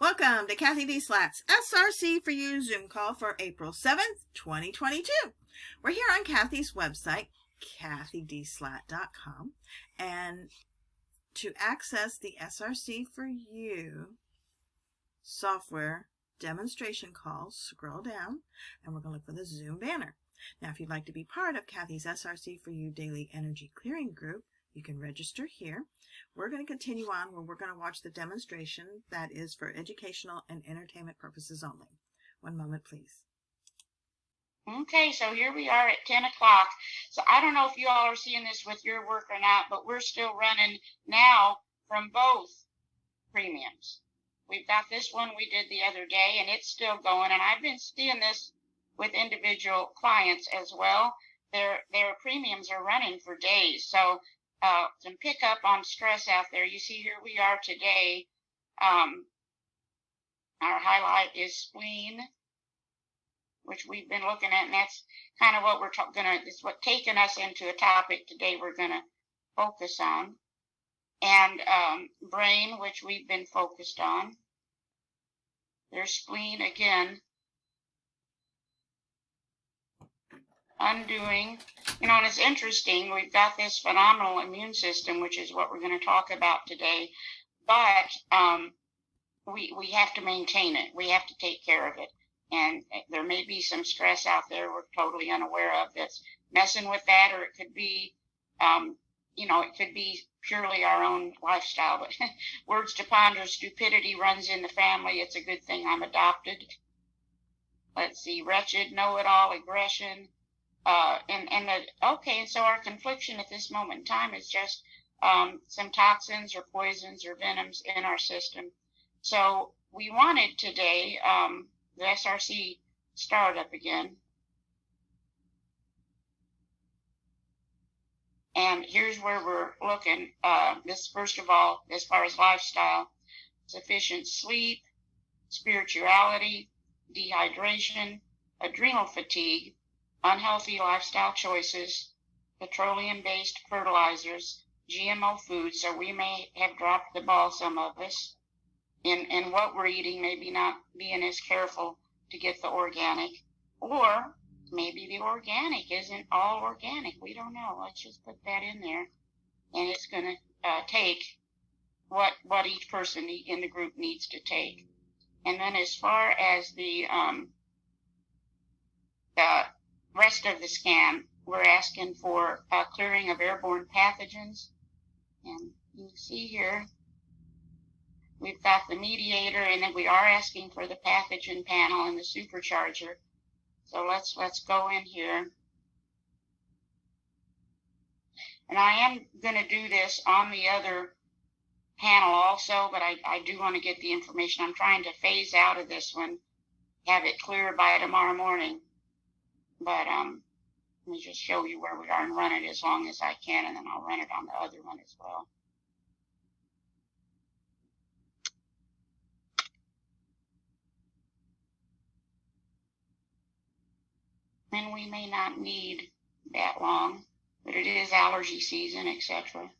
Welcome to CathyDSlaught's SRC4u Zoom call for April 7th, 2022. We're here on Cathy's website, CathyDSlaght.com, and to access the SRC4u software demonstration calls, scroll down, and we're going to look for the Zoom banner. Now, if you'd like to be part of Cathy's SRC4u Daily Energy Clearing Group, you can register here. We're going to continue on where we're going to watch the demonstration that is for educational and entertainment purposes only. One moment, please. Okay, so here we are at 10 o'clock. So I don't know if you all are seeing this with your work or not, but we're still running now from both premiums. We've got this one we did the other day, and it's still going. And I've been seeing this with individual clients as well. Their premiums are running for days. So some pick up on stress out there. You see here we are today. Our highlight is spleen, which we've been looking at, and that's kind of what we're it's what taking us into a topic today we're gonna focus on. And brain, which we've been focused on. There's spleen again. Undoing, and it's interesting. We've got this phenomenal immune system, which is what we're going to talk about today. But we have to maintain it. We have to take care of it. And there may be some stress out there we're totally unaware of that's messing with that, or it could be, it could be purely our own lifestyle. But words to ponder: stupidity runs in the family. It's a good thing I'm adopted. Let's see, wretched, know-it-all, aggression. And so our confliction at this moment in time is just some toxins or poisons or venoms in our system. So we wanted today the SRC startup again. And here's where we're looking. This, first of all, as far as lifestyle: sufficient sleep, spirituality, dehydration, adrenal fatigue, unhealthy lifestyle choices, petroleum-based fertilizers, GMO foods. So we may have dropped the ball, some of us, in what we're eating, maybe not being as careful to get the organic, or maybe the organic isn't all organic. We don't know. Let's just put that in there, and it's going to take what each person in the group needs to take. And then as far as the rest of the scan, we're asking for clearing of airborne pathogens. And you can see here, we've got the mediator, and then we are asking for the pathogen panel and the supercharger. So let's go in here. And I am going to do this on the other panel also, but I do want to get the information. I'm trying to phase out of this one, have it clear by tomorrow morning. But let me just show you where we are and run it as long as I can, and then I'll run it on the other one as well. And we may not need that long, but it is allergy season, etc.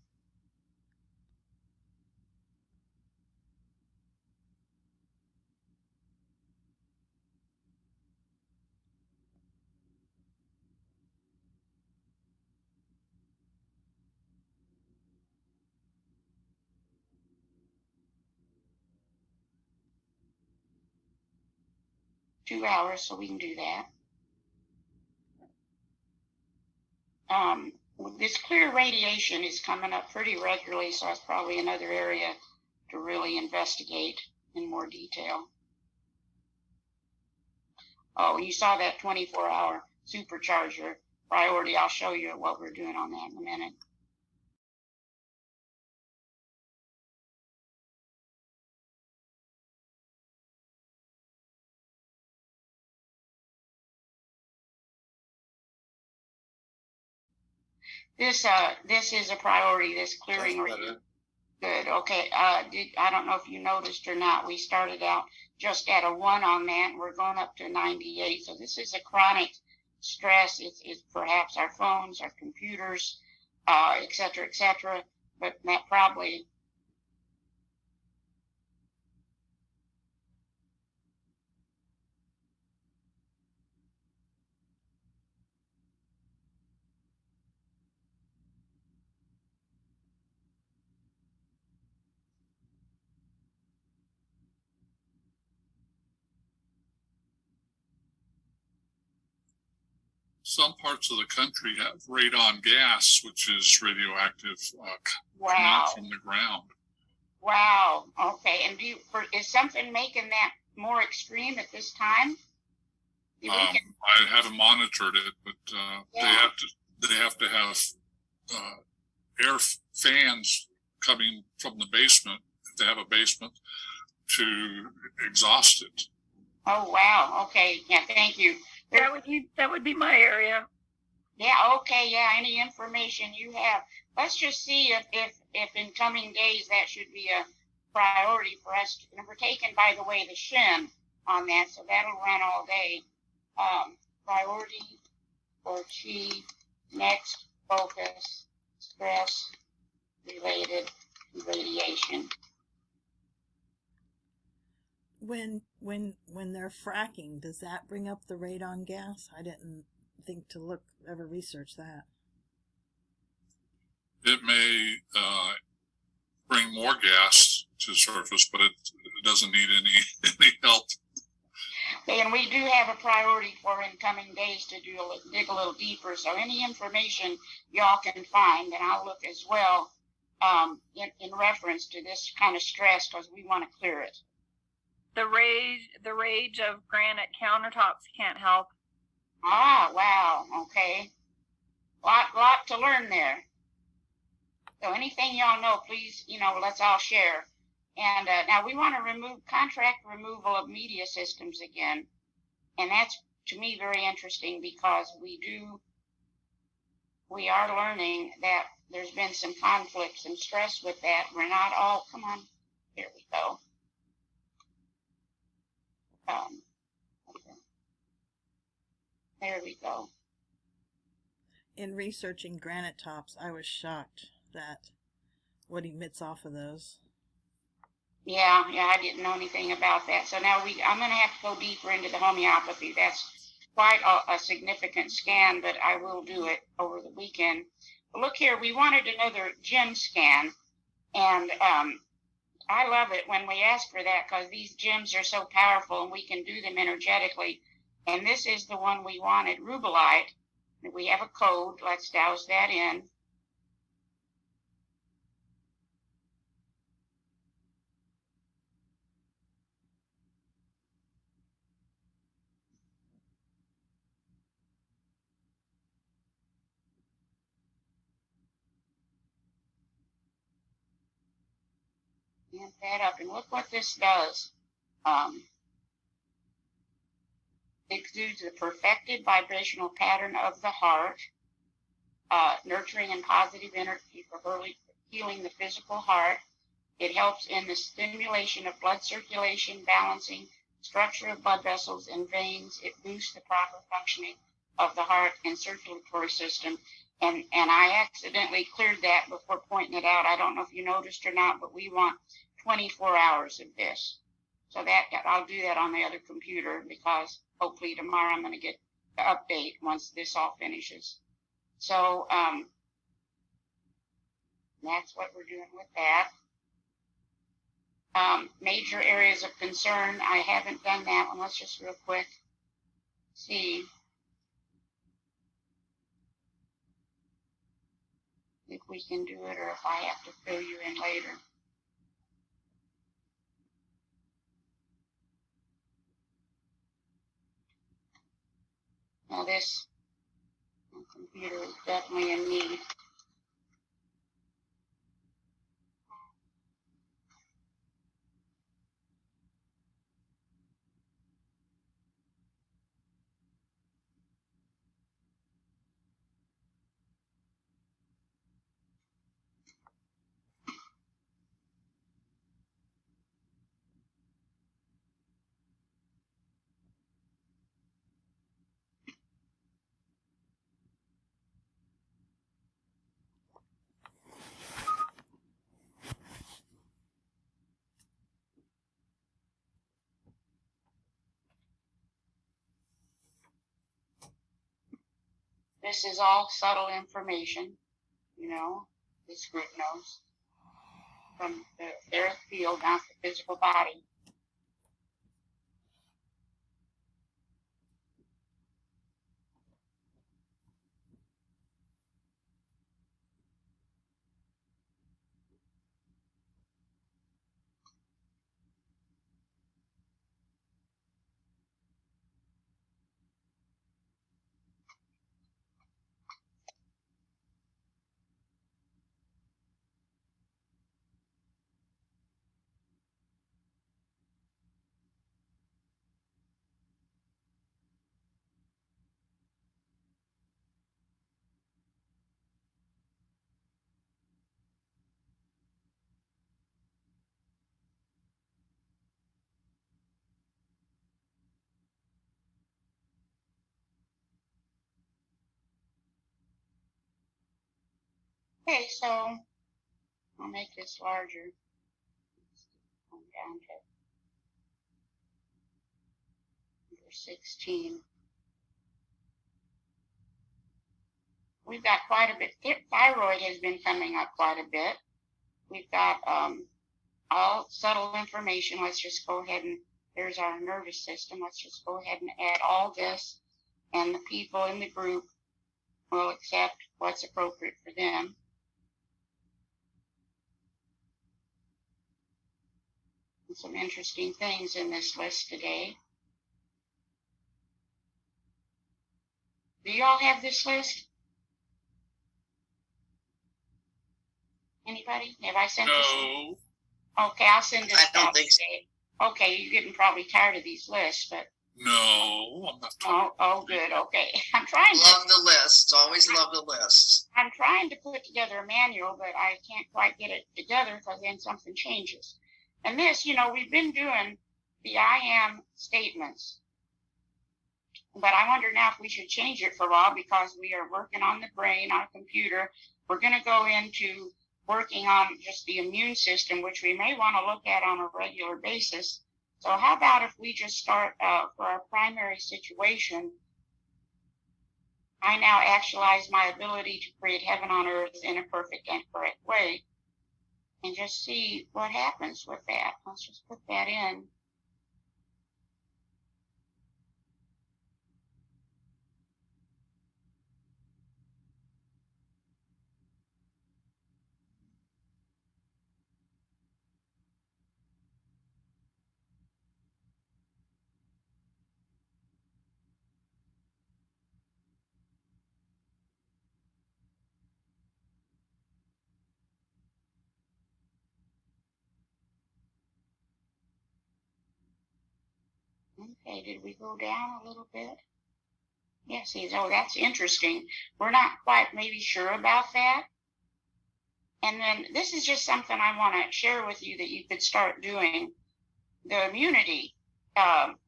$2 hours, so we can do that. This clear radiation is coming up pretty regularly, so that's probably another area to really investigate in more detail. Oh, you saw that 24-hour supercharger priority. I'll show you what we're doing on that in a minute. This is a priority, this clearing. Good. Okay. I don't know if you noticed or not, we started out just at a 1 on that, and we're going up to 98. So this is a chronic stress. It's perhaps our phones, our computers, et cetera, but that probably some parts of the country have radon gas, which is radioactive, coming Wow. out from the ground. Wow. Okay. And is something making that more extreme at this time? I haven't monitored it, but Yeah. they have to have air fans coming from the basement, if they have a basement, to exhaust it. Oh wow. Okay. Yeah. Thank you. That would be my area. Yeah. Okay. Yeah. Any information you have, let's just see if in coming days that should be a priority for us. And we're taking, by the way, the SHIM on that, so that'll run all day. Priority for Qi, next focus, stress related to radiation. When they're fracking, does that bring up the radon gas? I didn't think to ever research that. It may bring more gas to the surface, but it doesn't need any help. And we do have a priority for in coming days to dig a little deeper. So any information y'all can find, and I'll look as well in reference to this kind of stress, because we want to clear it. The rage of granite countertops can't help. Ah, wow. Okay. Lot to learn there. So anything y'all know, please, let's all share. And now we want to contract removal of media systems again. And that's, to me, very interesting, because we are learning that there's been some conflicts and stress with that. We're not all, come on, here we go. Okay. There we go. In researching granite tops, I was shocked that what emits off of those. Yeah, I didn't know anything about that. So now I'm going to have to go deeper into the homeopathy. That's quite a significant scan, but I will do it over the weekend. But look here, we wanted another gem scan, and I love it when we ask for that, because these gems are so powerful and we can do them energetically. And this is the one we wanted, rubellite. We have a code. Let's douse that in. Amp that up, and look what this does. It exudes the perfected vibrational pattern of the heart, nurturing and positive energy for healing the physical heart. It helps in the stimulation of blood circulation, balancing structure of blood vessels and veins. It boosts the proper functioning of the heart and circulatory system. And I accidentally cleared that before pointing it out. I don't know if you noticed or not, but we want 24 hours of this. So that I'll do that on the other computer, because hopefully tomorrow I'm going to get the update once this all finishes. So that's what we're doing with that. Major areas of concern, I haven't done that one. Let's just real quick see if we can do it, or if I have to fill you in later. Now this computer is definitely in need. This is all subtle information, this group knows, from the etheric field, not the physical body. Okay, so I'll make this larger. Come down to number 16. We've got quite a bit. Thyroid has been coming up quite a bit. We've got all subtle information. Let's just go ahead and, there's our nervous system. Let's just go ahead and add all this, and the people in the group will accept what's appropriate for them. And some interesting things in this list today. Do you all have this list? Anybody? Have I sent this? No. Okay, I'll send this I don't out think so. today. Okay, you're getting probably tired of these lists, but No, I'm not talking. oh, good. Okay, I'm trying to. Love the lists. Always love the lists. I'm trying to put together a manual, but I can't quite get it together because then something changes. And this, we've been doing the I am statements, but I wonder now if we should change it for a while because we are working on the brain, on a computer. We're going to go into working on just the immune system, which we may want to look at on a regular basis. So how about if we just start for our primary situation, I now actualize my ability to create heaven on earth in a perfect and correct way, and just see what happens with that. Let's just put that in. Okay, did we go down a little bit? Yes, that's interesting. We're not quite maybe sure about that. And then this is just something I want to share with you that you could start doing. The immunity.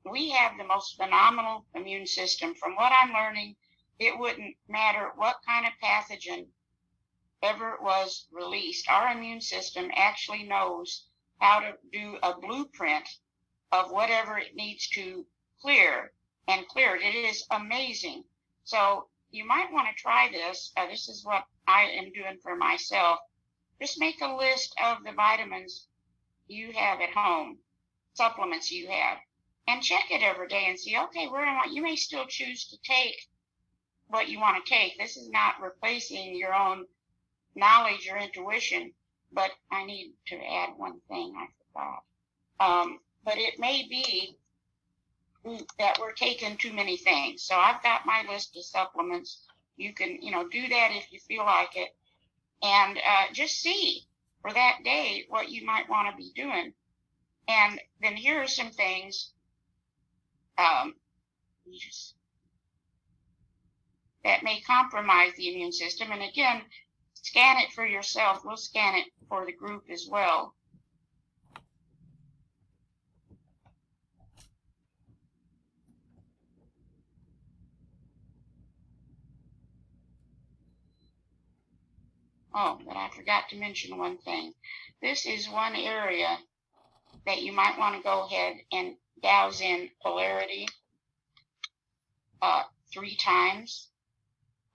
We have the most phenomenal immune system. From what I'm learning, it wouldn't matter what kind of pathogen ever was released. Our immune system actually knows how to do a blueprint of whatever it needs to clear and clear it. It is amazing. So you might want to try this. This is what I am doing for myself. Just make a list of the vitamins you have at home, supplements you have, and check it every day and see, okay, where am I? You may still choose to take what you want to take. This is not replacing your own knowledge or intuition, but I need to add one thing I forgot. But it may be that we're taking too many things. So I've got my list of supplements. You can, do that if you feel like it, and just see for that day what you might want to be doing. And then here are some things that may compromise the immune system. And again, scan it for yourself. We'll scan it for the group as well. Oh, but I forgot to mention one thing. This is one area that you might want to go ahead and douse in polarity 3 times.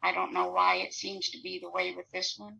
I don't know why it seems to be the way with this one.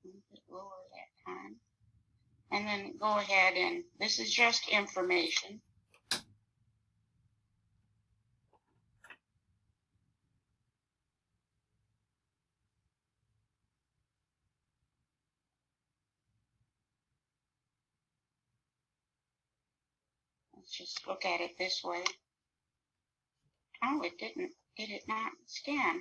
A bit lower that time. And then go ahead and this is just information. Let's just look at it this way. Oh, it didn't. Did it not scan?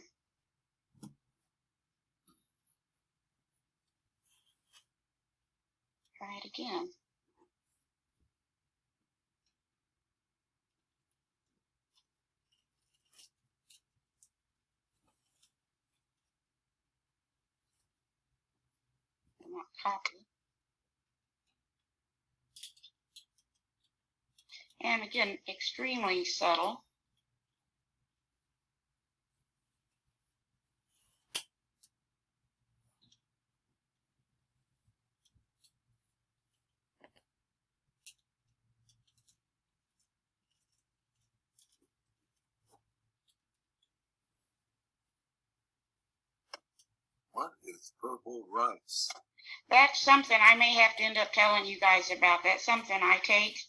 Try it again. I want copy. And again, extremely subtle. What is purple rice? That's something I may have to end up telling you guys about. That's something I take.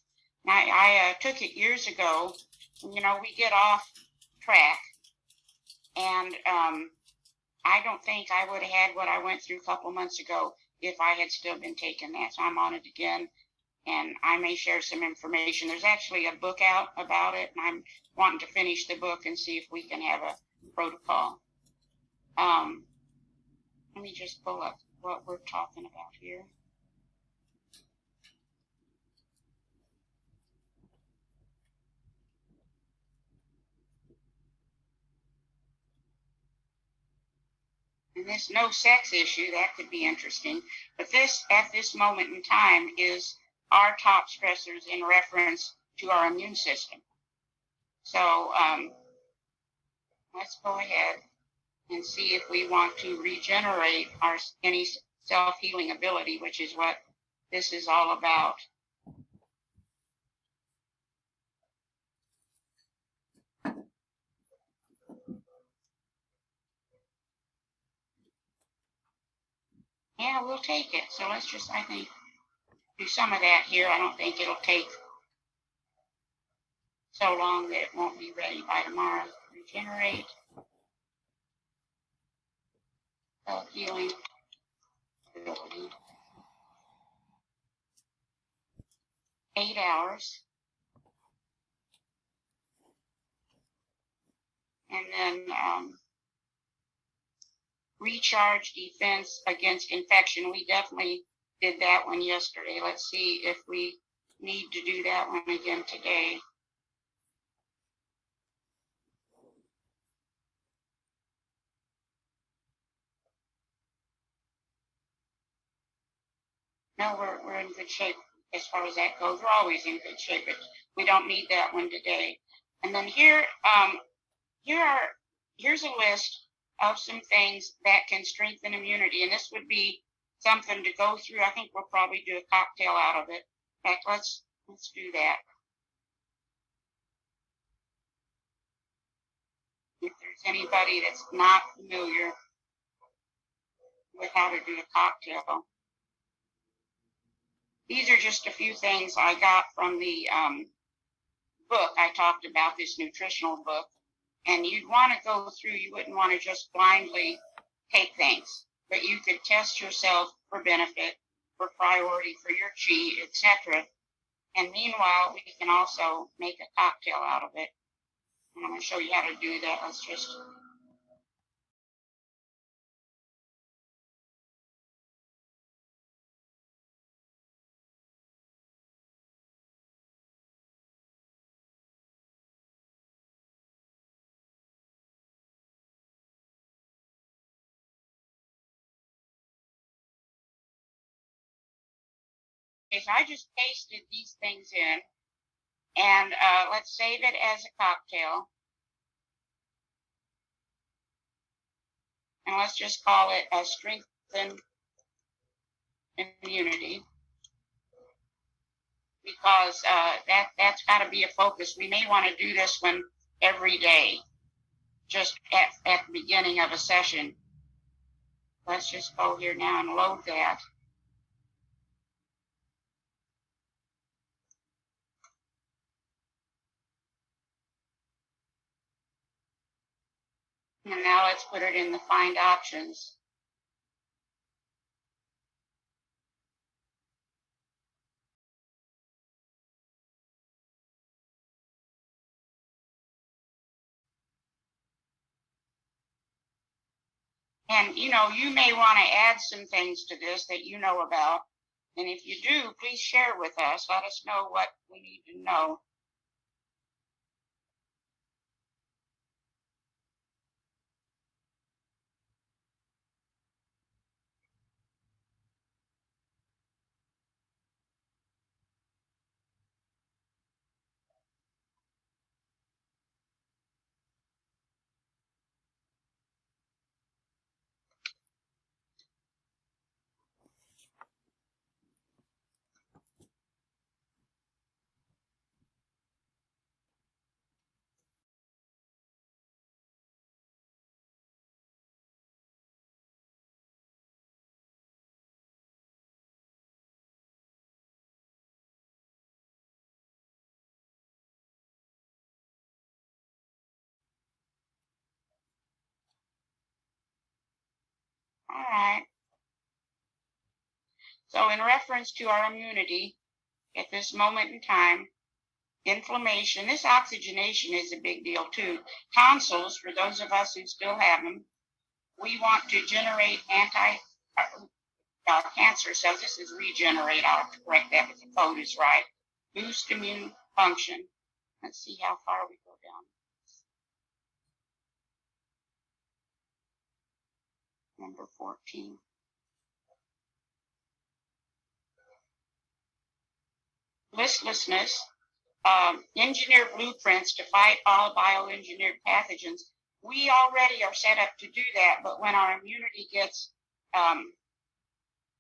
I took it years ago. You know, we get off track. And I don't think I would have had what I went through a couple months ago if I had still been taking that. So I'm on it again. And I may share some information. There's actually a book out about it. And I'm wanting to finish the book and see if we can have a protocol. Let me just pull up what we're talking about here. And this no sex issue, that could be interesting. But this, at this moment in time, is our top stressors in reference to our immune system. So let's go ahead and see if we want to regenerate our any self-healing ability, which is what this is all about. Yeah, we'll take it. So let's just, I think, do some of that here. I don't think it'll take so long that it won't be ready by tomorrow. Regenerate. Self-healing ability. 8 hours. And then recharge defense against infection. We definitely did that one yesterday. Let's see if we need to do that one again today. No, we're in good shape as far as that goes. We're always in good shape, but we don't need that one today. And then here's a list of some things that can strengthen immunity, and this would be something to go through. I think we'll probably do a cocktail out of it. In fact, let's do that. If there's anybody that's not familiar with how to do a cocktail, these are just a few things I got from the book I talked about, this nutritional book. And you'd want to go through, you wouldn't want to just blindly take things, but you could test yourself for benefit, for priority, for your chi, etc. And meanwhile, we can also make a cocktail out of it. And I'm going to show you how to do that. Let's just... Okay, so I just pasted these things in, and let's save it as a cocktail. And let's just call it a strengthen immunity, because that's got to be a focus. We may want to do this one every day, just at the beginning of a session. Let's just go here now and load that. And now let's put it in the find options. And you know, you may want to add some things to this that you know about. And if you do, please share with us. Let us know what we need to know. All right. So in reference to our immunity at this moment in time, inflammation, this oxygenation is a big deal too. Tonsils, for those of us who still have them, we want to generate cancer cells. This is regenerate. I'll correct that if the code is right. Boost immune function. Let's see how far we go down. Number 14. Listlessness. Engineer blueprints to fight all bioengineered pathogens. We already are set up to do that, but when our immunity gets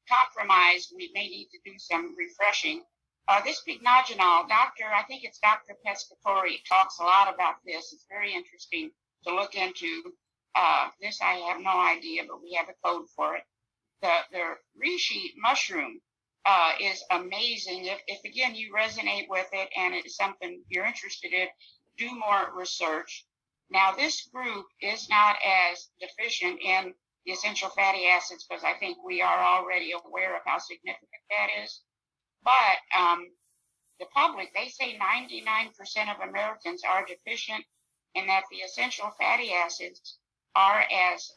compromised, we may need to do some refreshing. This pycnogenol, I think it's Dr. Pescatori, talks a lot about this. It's very interesting to look into. This I have no idea, but we have a code for it. The reishi mushroom is amazing. If again you resonate with it and it is something you're interested in, do more research. Now this group is not as deficient in the essential fatty acids because I think we are already aware of how significant that is. But the public, they say 99% of Americans are deficient in that the essential fatty acids are as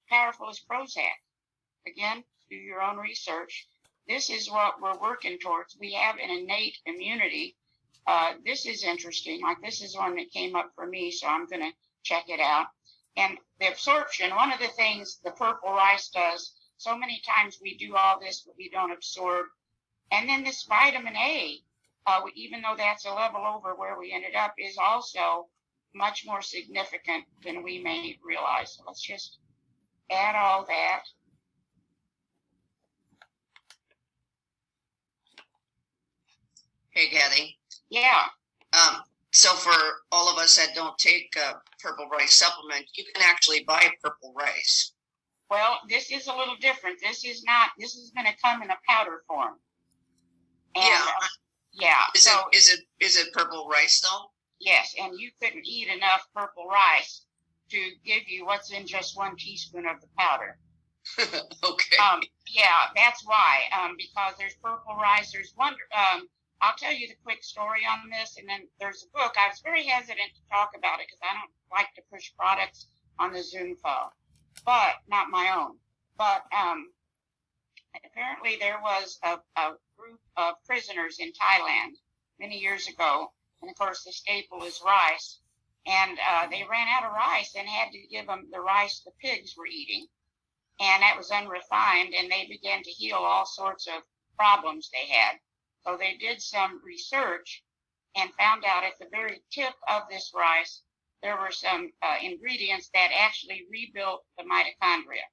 powerful as Prozac. Again, do your own research. This is what we're working towards. We have an innate immunity. This is interesting. Like this is one that came up for me, so I'm going to check it out. And the absorption, one of the things the purple rice does, so many times we do all this, but we don't absorb. And then this vitamin A, even though that's a level over where we ended up, is also much more significant than we may realize. So let's just add all that. Hey, Cathy. Yeah. So for all of us that don't take a purple rice supplement, you can actually buy purple rice. Well, this is a little different. This is going to come in a powder form. And, yeah. Is it purple rice though? Yes, and you couldn't eat enough purple rice to give you what's in just 1 teaspoon of the powder. Okay. Yeah, that's why. Because there's purple rice. There's I'll tell you the quick story on this, and then there's a book. I was very hesitant to talk about it because I don't like to push products on the Zoom call, but not my own. But apparently there was a group of prisoners in Thailand many years ago, and of course the staple is rice, and they ran out of rice and had to give them the rice the pigs were eating, and that was unrefined, and they began to heal all sorts of problems they had. So they did some research and found out at the very tip of this rice, there were some ingredients that actually rebuilt the mitochondria.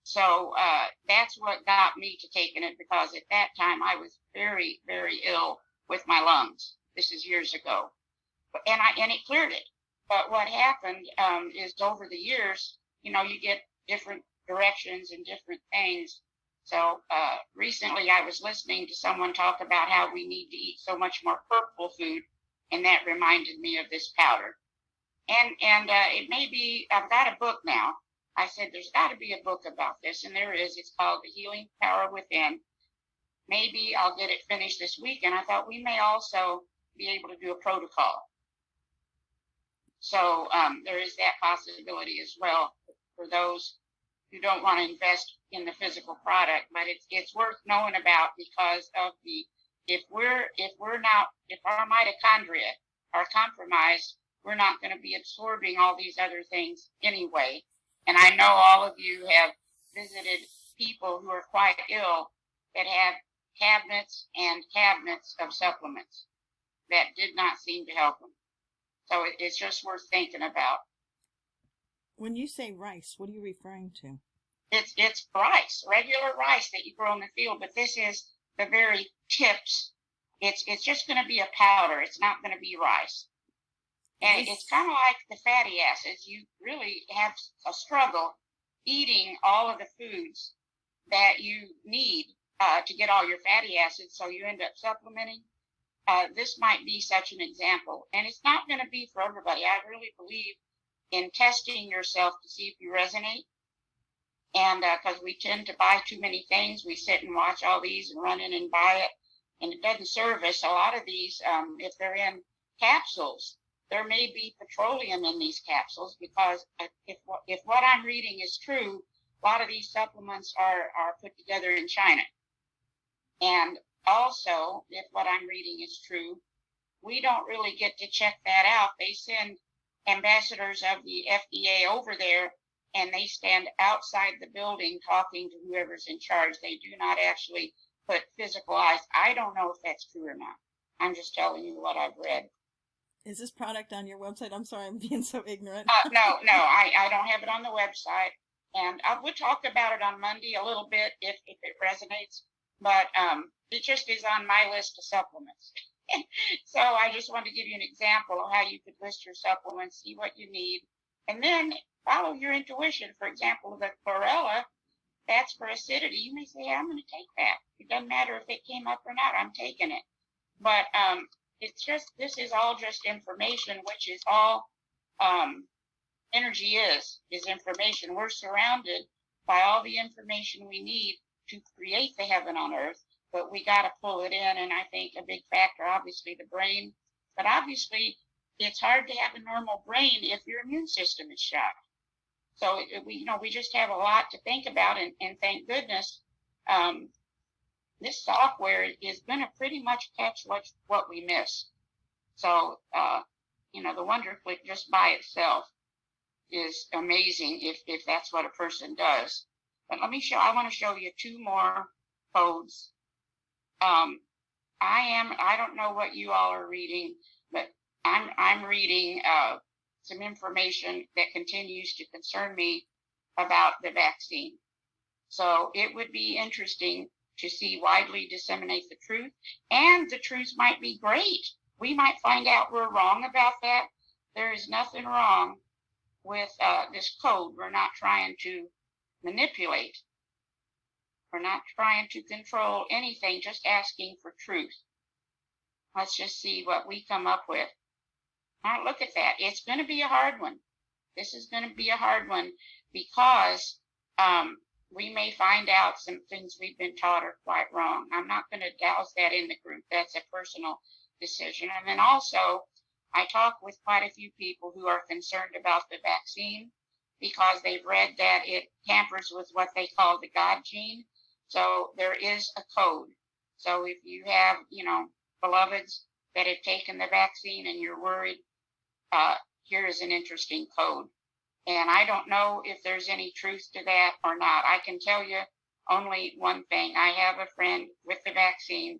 So that's what got me to taking it, because at that time I was very, very ill with my lungs. This is years ago. And it cleared it. But what happened is over the years, you get different directions and different things. So recently I was listening to someone talk about how we need to eat so much more purple food, and that reminded me of this powder. And it may be, I've got a book now. I said, there's got to be a book about this, and there is. It's called The Healing Power Within. Maybe I'll get it finished this week, and I thought we may also be able to do a protocol. So there is that possibility as well for those who don't want to invest in the physical product, but it's worth knowing about because of if our mitochondria are compromised, we're not going to be absorbing all these other things anyway. And I know all of you have visited people who are quite ill that have cabinets and cabinets of supplements that did not seem to help them. So it's just worth thinking about. When you say rice, what are you referring to? It's rice, regular rice that you grow in the field, but this is the very tips. It's just going to be a powder. It's not going to be rice. And it's kind of like the fatty acids. You really have a struggle eating all of the foods that you need to get all your fatty acids, so you end up supplementing. This might be such an example. And it's not going to be for everybody. I really believe in testing yourself to see if you resonate. And because we tend to buy too many things, we sit and watch all these and run in and buy it, and it doesn't serve us. A lot of these, if they're in capsules, there may be petroleum in these capsules, because if what I'm reading is true, a lot of these supplements are put together in China. And also, if what I'm reading is true, we don't really get to check that out. They send ambassadors of the FDA over there, and they stand outside the building talking to whoever's in charge. They do not actually put physical eyes. I don't know if that's true or not. I'm just telling you what I've read. Is this product on your website? I'm sorry, I'm being so ignorant. No, I don't have it on the website. And we'll talk about it on Monday a little bit if it resonates. But it just is on my list of supplements. So I just wanted to give you an example of how you could list your supplements, see what you need, and then follow your intuition. For example, the chlorella, that's for acidity. You may say, I'm going to take that. It doesn't matter if it came up or not. I'm taking it. But it's just, this is all just information, which is all energy is information. We're surrounded by all the information we need to create the heaven on earth, but we got to pull it in. And I think a big factor, obviously, the brain. But obviously, it's hard to have a normal brain if your immune system is shot. So we just have a lot to think about, and thank goodness this software is going to pretty much catch what we miss. So the WonderClick just by itself is amazing if that's what a person does. But I want to show you two more codes. I don't know what you all are reading, but I'm reading some information that continues to concern me about the vaccine. So it would be interesting to see widely disseminate the truth, and the truth might be great. We might find out we're wrong about that. There is nothing wrong with this code. We're not trying to manipulate. We're not trying to control anything, just asking for truth. Let's just see what we come up with. Now, look at that. It's going to be a hard one. This is going to be a hard one because we may find out some things we've been taught are quite wrong. I'm not going to douse that in the group. That's a personal decision. And then also, I talk with quite a few people who are concerned about the vaccine because they've read that it tampers with what they call the God gene. So there is a code. So if you have, beloveds that have taken the vaccine and you're worried, here is an interesting code. And I don't know if there's any truth to that or not. I can tell you only one thing. I have a friend with the vaccine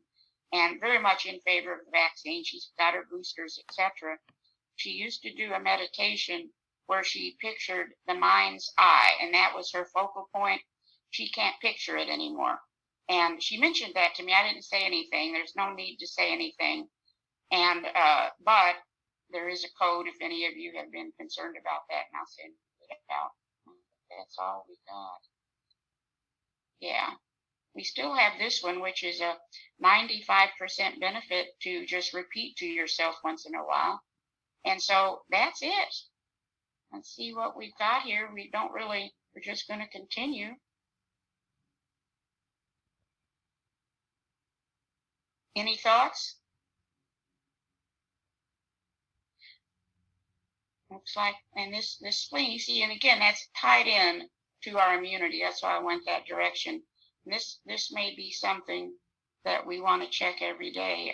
and very much in favor of the vaccine. She's got her boosters, etc. She used to do a meditation where she pictured the mind's eye, and that was her focal point. She can't picture it anymore. And she mentioned that to me. I didn't say anything. There's no need to say anything. And, but there is a code if any of you have been concerned about that, and I'll send it out. That's all we got. Yeah. We still have this one, which is a 95% benefit to just repeat to yourself once in a while. And so that's it. Let's see what we've got here. We're just going to continue. Any thoughts? Looks like, and this spleen, you see, and again, that's tied in to our immunity. That's why I went that direction. And this may be something that we want to check every day.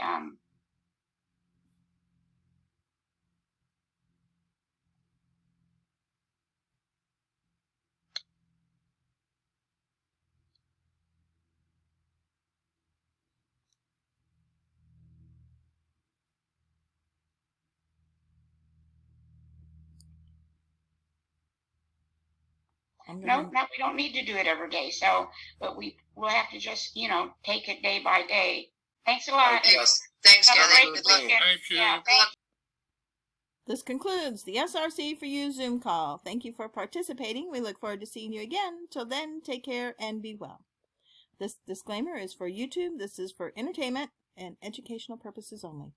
No, we don't need to do it every day. So, but we'll have to just, take it day by day. Thanks a lot. Yes. Thanks, Have a Cathy. great Good luck. weekend. Thank you. Yeah, thank you. This concludes the SRC4u Zoom call. Thank you for participating. We look forward to seeing you again. Till then, take care and be well. This disclaimer is for YouTube. This is for entertainment and educational purposes only.